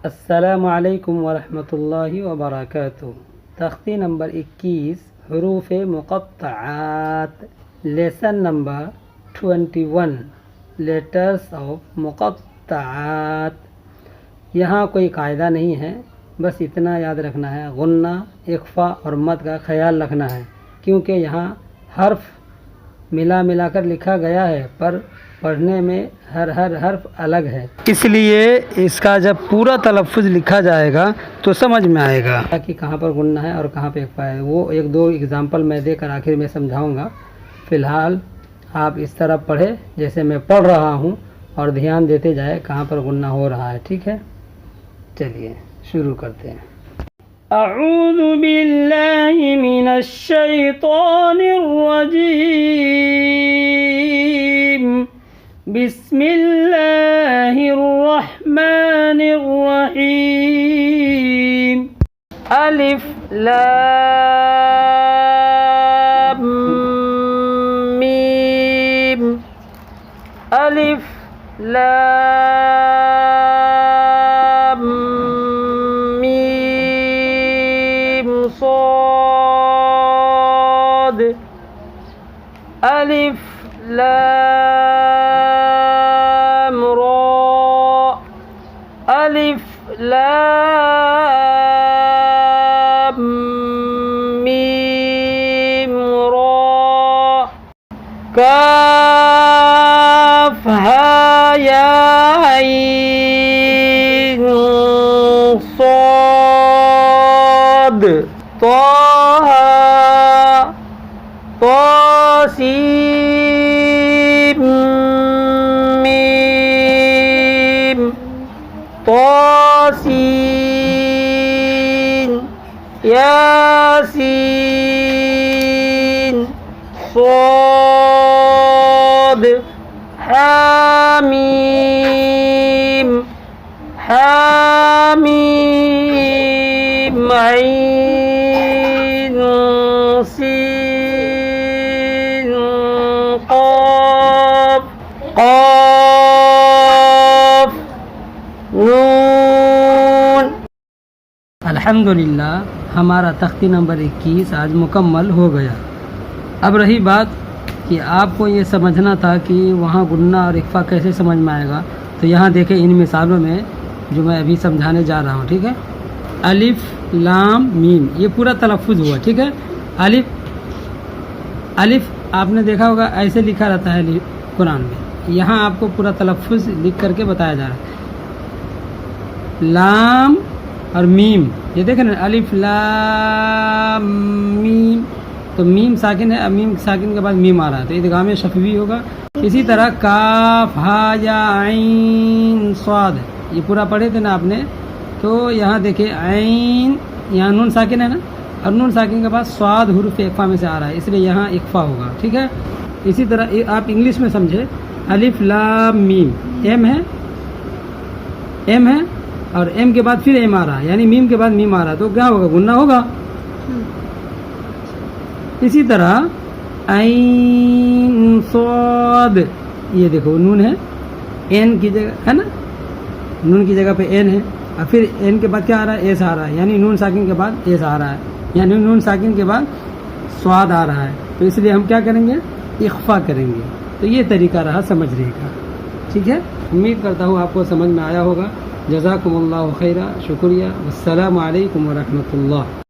السلام علیکم ورحمۃ اللہ وبرکاتہ۔ تختی نمبر 21 حروف مقطعات، لیسن نمبر 21 لیٹرز آف مقطعات۔ یہاں کوئی قاعدہ نہیں ہے، بس اتنا یاد رکھنا ہے، غنہ، اخفا اور مد کا خیال رکھنا ہے، کیونکہ یہاں حرف ملا کر لکھا گیا ہے، پر پڑھنے میں ہر حرف الگ ہے، اس لیے اس کا جب پورا تلفظ لکھا جائے گا تو سمجھ میں آئے گا کہ کہاں پر غنہ ہے اور کہاں پہ اخفا ہے۔ وہ ایک دو اگزامپل میں دے کر آخر میں سمجھاؤں گا۔ فی الحال آپ اس طرح پڑھے جیسے میں پڑھ رہا ہوں اور دھیان دیتے جائے کہاں پر غنہ ہو رہا ہے، ٹھیک ہے؟ چلیے شروع کرتے ہیں۔ اعوذ باللہ من الشیطان الرجیم، بسم اللہ الرحمن الرحیم۔ الف لام میم، الف لام میم صاد، الف لام را، الف لام میم را، کاف ہا یا عین صاد، طہ طاسیم میم، طاسین، یاسین صاد، حامیم، حامیم عین سین قاف، قاف نون۔ الحمدللہ ہمارا تختی نمبر 21 آج مکمل ہو گیا۔ اب رہی بات کہ آپ کو یہ سمجھنا تھا کہ وہاں غنہ اور اخفا کیسے سمجھ میں آئے گا، تو یہاں دیکھیں ان مثالوں میں جو میں ابھی سمجھانے جا رہا ہوں، ٹھیک ہے؟ الف لام میم، یہ پورا تلفظ ہوا، ٹھیک ہے؟ الف آپ نے دیکھا ہوگا ایسے لکھا رہتا ہے قرآن میں، یہاں آپ کو پورا تلفظ لکھ کر کے بتایا جا رہا ہے۔ لام اور میم، یہ دیکھیں نا، الف لام میم، تو میم ساکن ہے، اب میم ساکن کے بعد میم آ رہا ہے تو ادغام شفوی ہوگا۔ اسی طرح کاف ہا یا عین صاد، یہ پورا پڑھے تھے نا آپ نے، تو یہاں دیکھیں عین، یہاں نون ساکن ہے نا، اور نون ساکن کے بعد صاد حروف اخفا میں سے آ رہا ہے، اس لیے یہاں اخفا ہوگا، ٹھیک ہے؟ اسی طرح آپ انگلش میں سمجھے، الف لام میم، ایم ہے اور ایم کے بعد پھر ایم آ رہا ہے، یعنی میم کے بعد میم آ رہا ہے، تو کیا ہوگا؟ غنہ ہوگا۔ اسی طرح عین صاد، یہ دیکھو نون ہے، این کی جگہ ہے نا، نون کی جگہ پہ این ہے، اور پھر این کے بعد کیا آ رہا ہے؟ ایس آ رہا ہے، یعنی نون ساکن کے بعد ایس آ رہا ہے، یعنی نون ساکن کے بعد صاد آ رہا ہے، تو اس لیے ہم کیا کریں گے؟ اخفا کریں گے۔ تو یہ طریقہ رہا سمجھنے کا، ٹھیک ہے؟ امید کرتا ہوں آپ کو سمجھ میں آیا ہوگا۔ جزاکم اللہ خیرہ، شکریہ، والسلام علیکم ورحمۃ اللہ۔